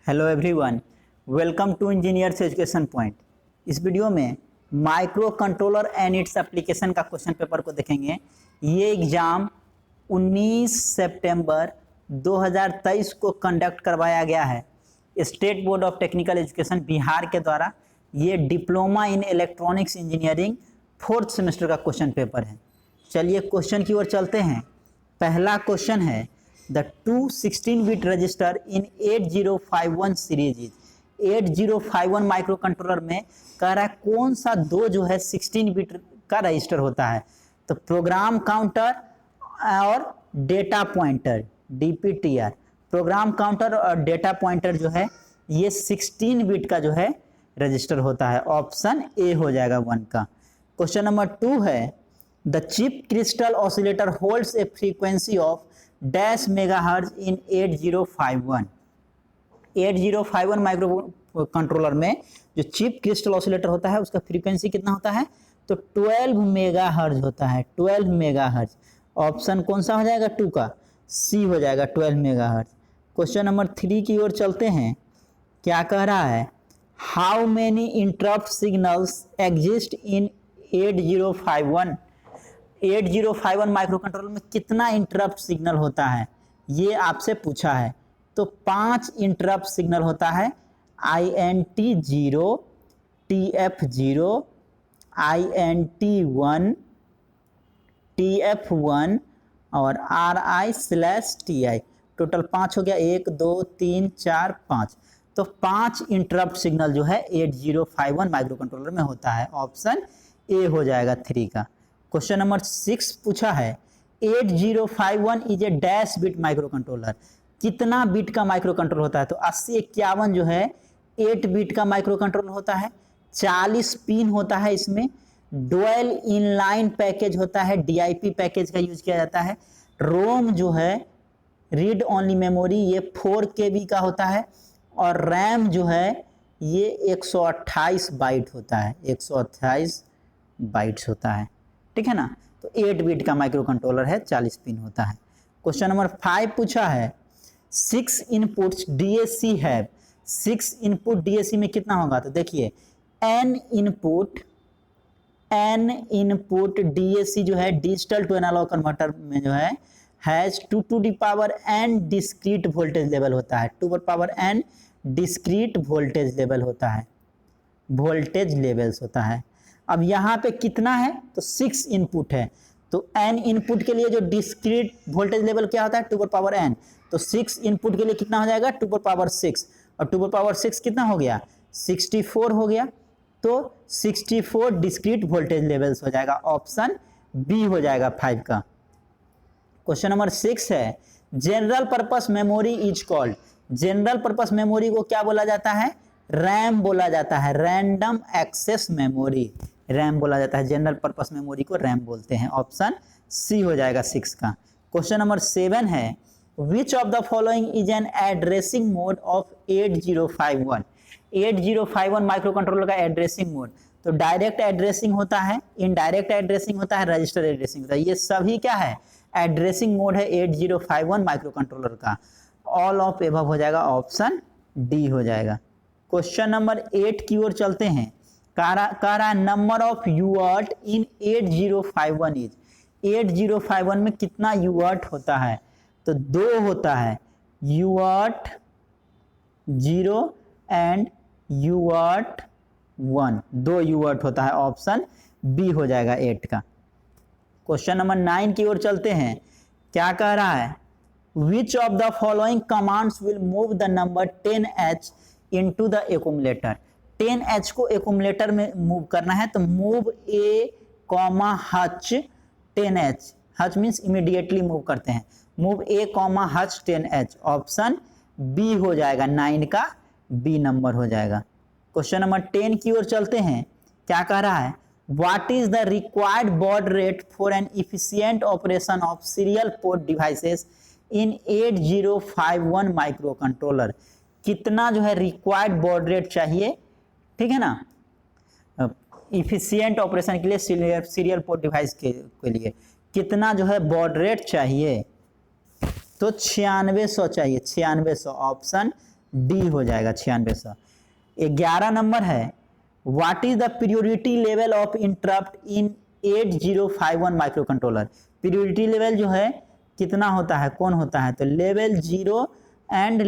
Hello everyone, welcome to engineers education point. इस video में micro controller and its application का question paper को देखेंगे। ये एग्ज़ाम 19 सितंबर 2023 को कंडक्ट करवाया गया है state board of technical education Bihar के द्वारा। ये diploma in electronics engineering 4th semester का क्वेश्चन पेपर है। चलिए क्वेश्चन की ओर चलते हैं। पहला क्वेश्चन है, The two 16-bit register in 8051 series is 8051 micro controller में कह रहा है कौन सा दो जो है 16 बिट का रजिस्टर होता है। तो प्रोग्राम काउंटर और data pointer DPTR, program counter और डेटा पॉइंटर जो है ये 16 बिट का जो है रजिस्टर होता है। ऑप्शन ए हो जाएगा 1 का। क्वेश्चन नंबर 2 है, the chip crystal oscillator holds A frequency of dash megahertz in 8051। 8051 micro controller में जो चिप क्रिस्टल ऑसिलेटर होता है उसका फ्रीक्वेंसी कितना होता है? तो 12 मेगाहर्ट्ज होता है। 12 मेगाहर्ट्ज। ऑप्शन कौन सा हो जाएगा? 2 का, सी हो जाएगा 12 मेगाहर्ट्ज। क्वेश्चन नंबर 3 की ओर चलते हैं। क्या कह रहा है? How many interrupt signals exist in 8051। 8051 micro controller में कितना इंटरप्ट सिग्नल होता है ये आपसे पूछा है। तो 5 इंटरप्ट सिग्नल होता है। INT 0, TF 0, INT 1, TF 1 और RI/TI। टोटल 5 हो गया। 1 2 3 4 5। तो 5 इंटरप्ट सिग्नल जो है 8051 माइक्रो कंट्रोलर में होता है। ऑप्शन ए हो जाएगा 3 का। क्वेश्चन नंबर 6 पूछा है, 8051 is a dash bit micro controller. कितना बिट का माइक्रो कंट्रोलर होता है? तो 8051 जो है 8 बिट का माइक्रो कंट्रोलर होता है। 40 पिन होता है। इसमें डुअल इनलाइन पैकेज होता है, DIP पैकेज का यूज किया जाता है। रोम जो है रीड ओनली मेमोरी ये 4 KB का होता है। और रैम जो है ये 128 बाइट होता है। 128 बाइट्स होता है, ठीक है ना। तो 8 बिट का माइक्रो कंट्रोलर है, 40 पिन होता है। क्वेश्चन नंबर 5 पूछा है, 6 इनपुट्स DAC है। 6 इनपुट DAC में कितना होगा? तो देखिए n इनपुट DAC जो है डिजिटल टू एनालॉग कन्वर्टर में जो है has 2 to the power n discrete voltage level होता है। 2 to the power n discrete voltage level होता है, वोल्टेज लेवल्स होता है। अब यहाँ पे कितना है? तो 6 इनपुट है। तो n इनपुट के लिए जो डिस्क्रीट वोल्टेज लेवल क्या होता है? 2 to the power n। तो 6 इनपुट के लिए कितना हो जाएगा? 2 to the power 6। और 2 to the power 6 कितना हो गया? 64 हो गया। तो 64 डिस्क्रीट वोल्टेज लेवल्स हो जाएगा। ऑप्शन बी हो जाएगा 5 का। क्वेश्चन नंबर 6 है, general purpose memory is called. General purpose memory को क्या बोला जाता है? रैम बोला जाता है। रैंडम एक्सेस मेमोरी रैम बोला जाता है। जनरल पर्पस मेमोरी को रैम बोलते हैं। ऑप्शन सी हो जाएगा 6 का। क्वेश्चन नंबर 7 है, which of the following is an addressing mode of 8051। 8051 micro controller का एड्रेसिंग मोड तो डायरेक्ट एड्रेसिंग होता है, इनडायरेक्ट एड्रेसिंग होता है, रजिस्टर एड्रेसिंग होता है। ये सभी क्या है? एड्रेसिंग मोड है 8051 माइक्रो कंट्रोलर का। ऑल ऑफ एबव हो जाएगा। ऑप्शन डी हो जाएगा। क्वेश्चन नंबर 8 की ओर चलते हैं। कह रहा नंबर ऑफ यूआर्ट इन 8051 इज। 8051 में कितना यूआर्ट होता है? तो 2 होता है, यूआर्ट 0 एंड यूआर्ट 1। 2 यूआर्ट होता है। ऑप्शन बी हो जाएगा 8 का। क्वेश्चन नंबर 9 की ओर चलते हैं। क्या कह रहा है? Which of the following commands will move the number 10H into the accumulator. 10H को एक्यूमुलेटर में मूव करना है। तो move A, H 10H। H means immediately move करते हैं। Move A, H 10H। Option B हो जाएगा 9 का, बी नंबर हो जाएगा। क्वेश्चन नंबर 10 की ओर चलते हैं। क्या कह रहा है? What is the required baud rate for an efficient operation of serial port devices in 8051 micro controller. कितना जो है रिक्वायर्ड बॉड रेट चाहिए, ठीक है ना, इफिशिएंट ऑपरेशन के लिए सीरियल पोर्ट डिवाइस के लिए कितना जो है बॉड रेट चाहिए? तो 9600 चाहिए। 9600 ऑप्शन डी हो जाएगा 9600। 11 नंबर है, what is the priority level of interrupt in 8051 micro controller. Priority level जो है कितना होता है, कौन होता है, तो लेवल 0 एंड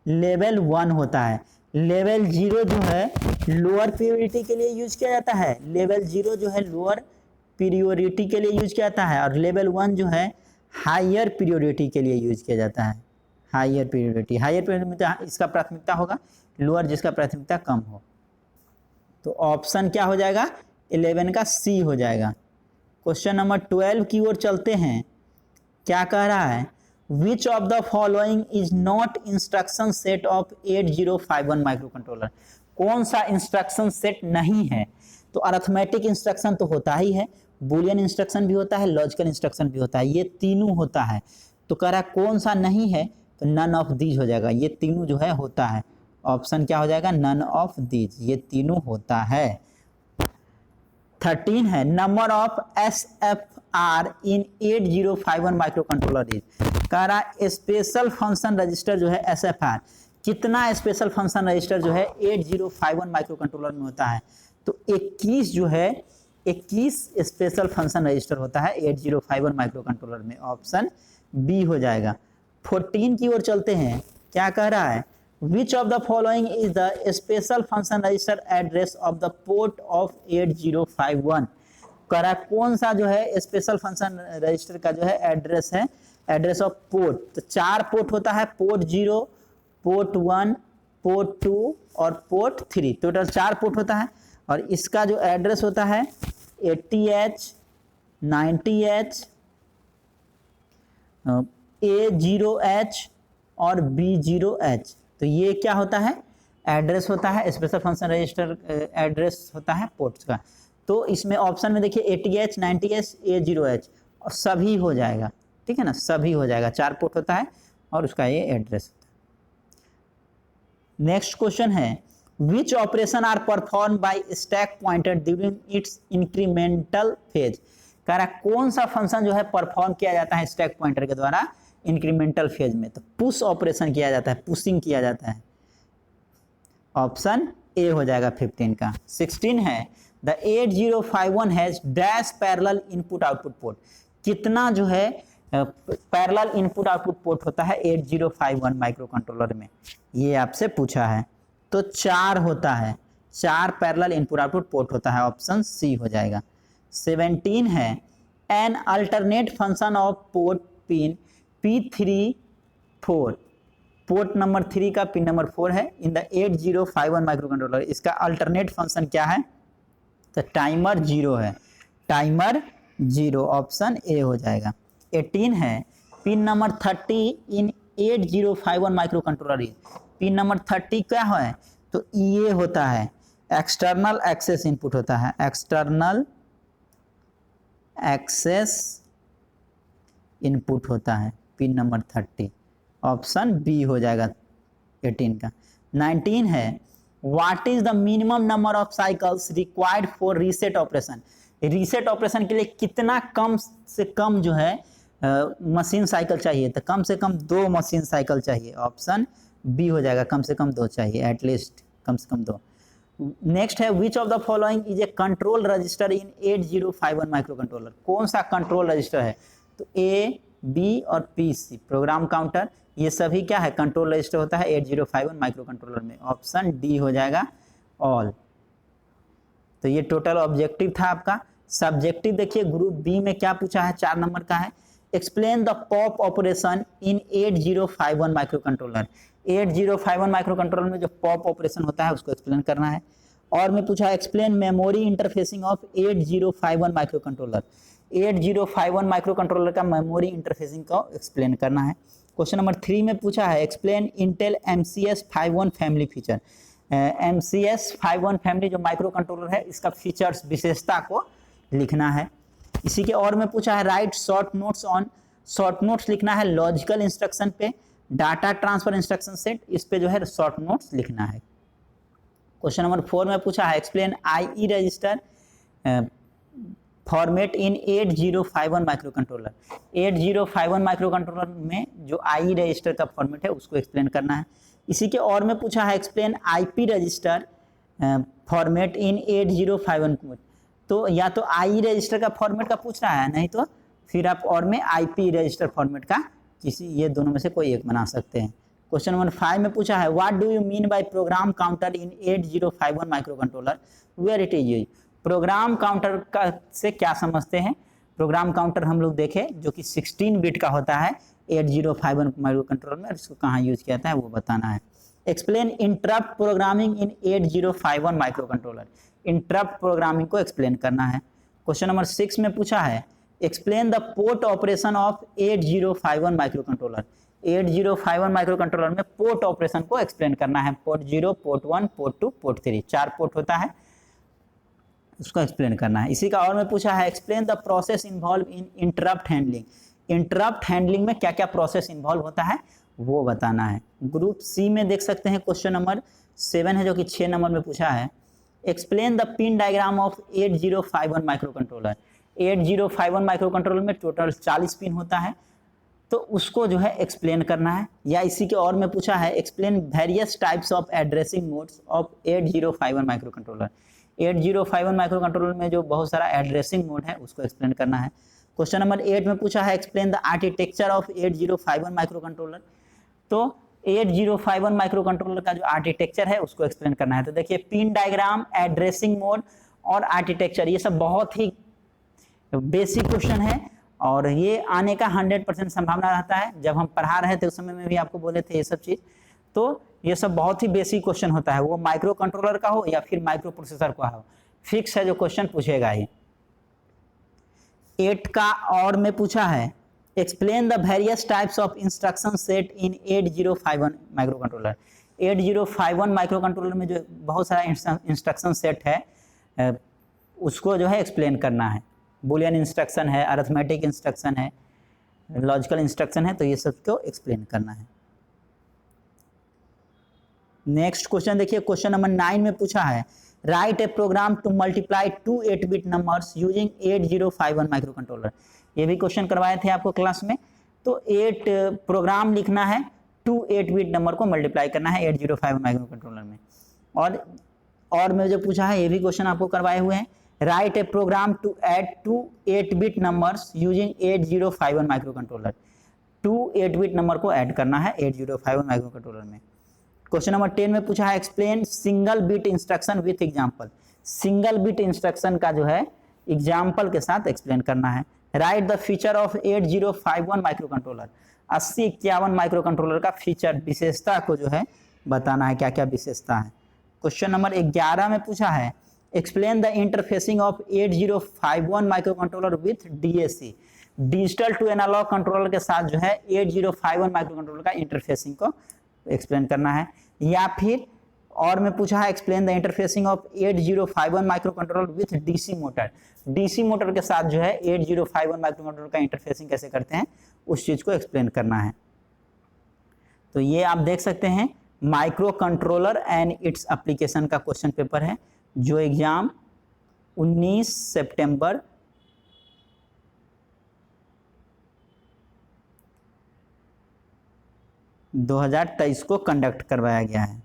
लेवल 1 होता है। लेवल 0 जो है लोअर प्रियोरिटी के लिए यूज किया जाता है, लेवल 0 जो है लोअर प्रियोरिटी के लिए यूज किया जाता है, और लेवल 1 जो है हायर प्रियोरिटी के लिए यूज किया जाता है। हायर प्रियोरिटी इसका प्राथमिकता होगा लोअर, जिसका प्राथमिकता कम हो। तो ऑप्शन क्या हो जाएगा, 11 का सी हो जाएगा। क्वेश्चन नंबर 12 की ओर चलते हैं। क्या कह रहा है, which of the following is not instruction set of 8051 micro controller. कौन सा इंस्ट्रक्शन सेट नहीं है, तो अरिथमेटिक इंस्ट्रक्शन तो होता ही है, बुलियन इंस्ट्रक्शन भी होता है, लॉजिकल इंस्ट्रक्शन भी होता है, ये तीनों होता है। तो कह रहा है कौन सा नहीं है, तो नन ऑफ दीज हो जाएगा। ये तीनों जो है होता है, ऑप्शन क्या हो जाएगा, नन ऑफ दीज, ये तीनों होता है। 13 है, number of SFR in 8051 micro controller is. कह रहा स्पेशल फंक्शन रजिस्टर जो है SFR, कितना स्पेशल फंक्शन रजिस्टर जो है 8051 माइक्रो कंट्रोलर में होता है, तो 21 जो है 21 स्पेशल फंक्शन रजिस्टर होता है 8051 माइक्रो कंट्रोलर में, ऑप्शन बी हो जाएगा। 14 की ओर चलते हैं। क्या कह रहा है, which of the following is the special function register address of the port of 8051। कह रहा है कौन सा जो है स्पेशल फंक्शन रजिस्टर का जो है एड्रेस है, एड्रेस ऑफ पोर्ट। तो 4 पोर्ट होता है, पोर्ट 0, पोर्ट 1, पोर्ट 2 और पोर्ट 3, टोटल 4 पोर्ट होता है। और इसका जो एड्रेस होता है 80H, 90H, A0H और B0H। तो ये क्या होता है, एड्रेस होता है, स्पेशल फंक्शन रजिस्टर एड्रेस होता है पोर्ट्स का। तो इसमें ऑप्शन में देखिए 80H, 90H, A0H और सभी हो जाएगा, ठीक है ना, सभी हो जाएगा। 4 पोर्ट होता है और उसका ये एड्रेस होता है। नेक्स्ट क्वेश्चन है, which operation are perform by stack pointer during its incremental phase. कह रहा है कौन सा फंक्शन जो है परफॉर्म किया जाता है स्टैक पॉइंटर के द्वारा इंक्रीमेंटल फेज में, तो पुश ऑपरेशन किया जाता है, पुशिंग किया जाता है, ऑप्शन ए हो जाएगा 15 का। 16 है, the 8051 has dash parallel input output port. कितना जो है पैरेलल इनपुट आउटपुट पोर्ट होता है 8051 माइक्रो कंट्रोलर में, ये आपसे पूछा है। तो 4 होता है, 4 पैरेलल इनपुट आउटपुट पोर्ट होता है, ऑप्शन सी हो जाएगा। 17 है, an alternate function of port pin P34, port number 3 का पिन नंबर 4 है इन द 8051 माइक्रो कंट्रोलर। इसका अल्टरनेट फंक्शन क्या है, तो टाइमर 0 है, टाइमर 0, ऑप्शन ए हो जाएगा। 18 है, pin number 30 in 8051 micro controller is. Pin number 30 क्या है, तो ये होता है एक्सटर्नल एक्सेस इनपुट होता है, एक्सटर्नल एक्सेस इनपुट होता है पिन नंबर 30, ऑप्शन बी हो जाएगा 18 का। 19 है, what is the minimum number of cycles required for reset operation. Reset operation के लिए कितना कम से कम जो है मशीन साइकिल चाहिए, तो कम से कम 2 मशीन साइकिल चाहिए, ऑप्शन बी हो जाएगा, कम से कम 2 चाहिए, एटलीस्ट कम से कम 2। नेक्स्ट है, which of the following is a control register in 8051 micro controller. कौन सा कंट्रोल रजिस्टर है, तो ए, बी और पी, सी, प्रोग्राम काउंटर, ये सभी क्या है, कंट्रोल रजिस्टर होता है 8051 माइक्रो कंट्रोलर में, ऑप्शन डी हो जाएगा ऑल। तो ये टोटल ऑब्जेक्टिव था आपका। सब्जेक्टिव देखिए ग्रुप बी में क्या पूछा है, 4 नंबर का है, explain the pop operation in 8051 micro controller. 8051 micro controller में जो पॉप ऑपरेशन होता है उसको एक्सप्लेन करना है। और में पूछा explain memory interfacing of 8051 micro controller. 8051 micro controller का मेमोरी इंटरफेसिंग को एक्सप्लेन करना है। क्वेश्चन नंबर 3 में पूछा है explain Intel MCS 51 family feature. MCS 51 family जो माइक्रो कंट्रोलर है इसका फीचर्स, विशेषता को लिखना है। इसी के और में पूछा है right short notes on, short notes लिखना है लॉजिकल इंस्ट्रक्शन पे, डाटा ट्रांसफर इंस्ट्रक्शन सेट, इस पे जो है शॉर्ट नोट्स लिखना है। क्वेश्चन नंबर 4 में पूछा है explain IE register format in 8051 micro controller. 8051 micro controller में जो आई रजिस्टर का फॉर्मेट है उसको एक्सप्लेन करना है। इसी के और में पूछा है explain IP register format in 8051। तो या तो आई रजिस्टर का फॉर्मेट का पूछ रहा है, नहीं तो फिर आप और में आईपी रजिस्टर फॉर्मेट का किसी ये दोनों में से कोई एक बना सकते हैं। क्वेश्चन नंबर 5 में पूछा है what do you mean by program counter in 8051 micro controller where it is used. Program counter का से क्या समझते हैं। प्रोग्राम काउंटर हम लोग देखें जो कि 16 बिट का होता है 8051 माइक्रो कंट्रोलर में, इसको कहाँ यूज किया जाता है वो बताना है। Explain interrupt programming in 8051 micro controller. Interrupt programming को एक्सप्लेन करना है। क्वेश्चन नंबर 6 में पूछा है explain the port operation of 8051 micro controller. 8051 micro controller में पोर्ट ऑपरेशन को एक्सप्लेन करना है। Port 0, port 1, port 2, port 3, 4 port होता है, उसको एक्सप्लेन करना है। इसी का और में पूछा है explain the process involve in interrupt handling. Interrupt handling में क्या क्या प्रोसेस इन्वॉल्व होता है वो बताना है। ग्रुप सी में देख सकते हैं क्वेश्चन नंबर 7 है जो कि 6 नंबर में पूछा है explain the pin diagram of 8051 micro controller. 8051 micro controller में टोटल 40 पिन होता है, तो उसको जो है एक्सप्लेन करना है। या इसी के और में पूछा है explain various types of addressing modes of 8051 micro controller. 8051 micro controller में जो बहुत सारा एड्रेसिंग मोड है उसको एक्सप्लेन करना है। क्वेश्चन नंबर 8 में पूछा है explain the architecture of 8051 micro controller. तो 8051 माइक्रो कंट्रोलर का जो आर्किटेक्चर है उसको एक्सप्लेन करना है। तो देखिए पिन डायग्राम, एड्रेसिंग मोड और आर्किटेक्चर ये सब बहुत ही बेसिक क्वेश्चन है और ये आने का 100% संभावना रहता है। जब हम पढ़ा रहे थे उस समय में भी आपको बोले थे ये सब चीज़, तो ये सब बहुत ही बेसिक क्वेश्चन होता है, वो माइक्रो कंट्रोलर का हो या फिर माइक्रो प्रोसेसर का हो, फिक्स है जो क्वेश्चन पूछेगा ही। 8 का और में पूछा है explain the various types of instruction set in 8051 micro controller. 8051 micro controller में जो बहुत सारा इंस्ट्रक्शन सेट है उसको जो है एक्सप्लेन करना है। बुलियन इंस्ट्रक्शन है, अरिथमेटिक इंस्ट्रक्शन है, लॉजिकल इंस्ट्रक्शन है, तो ये सब को एक्सप्लेन करना है। नेक्स्ट क्वेश्चन देखिए क्वेश्चन नंबर 9 में पूछा है write a program to multiply 2 eight bit numbers using 8051 micro controller. ये भी क्वेश्चन करवाए थे आपको क्लास में। तो 8 प्रोग्राम लिखना है, 2 8-बिट नंबर को मल्टीप्लाई करना है 8051 माइक्रो कंट्रोलर में। और में जो पूछा है ये भी क्वेश्चन आपको करवाए हुए हैं write a program to add 2 eight bit numbers using 8051 micro controller. 2 eight bit number को ऐड करना है 8051 माइक्रो कंट्रोलर में। क्वेश्चन नंबर 10 में पूछा है explain single bit instruction with example. Single bit instruction का जो है एग्जांपल के साथ एक्सप्लेन करना है। Write the feature of 8051 micro controller. 8051 micro controller का फीचर विशेषता को जो है बताना है, क्या क्या विशेषता है। क्वेश्चन नंबर 11 में पूछा है explain the interfacing of 8051 micro controller with DAC. Digital to analog controller के साथ जो है 8051 माइक्रो कंट्रोलर का इंटरफेसिंग को एक्सप्लेन करना है। या फिर और में पूछा है explain the interfacing of 8051 micro controller with DC motor. DC motor के साथ जो है 8051 माइक्रो कंट्रोलर का इंटरफेसिंग कैसे करते हैं उस चीज को एक्सप्लेन करना है। तो ये आप देख सकते हैं micro controller and its application का क्वेश्चन पेपर है जो एग्जाम 19 सितंबर 2023 को कंडक्ट करवाया गया है।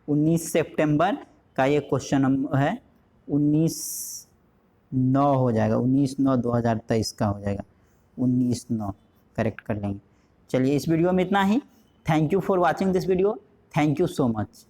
19 सितंबर का ये क्वेश्चन है, 19/9 हो जाएगा, 19/9/2023 का हो जाएगा, 19/9 करेक्ट कर लेंगे। चलिए इस वीडियो में इतना ही। Thank you for watching this video. Thank you so much.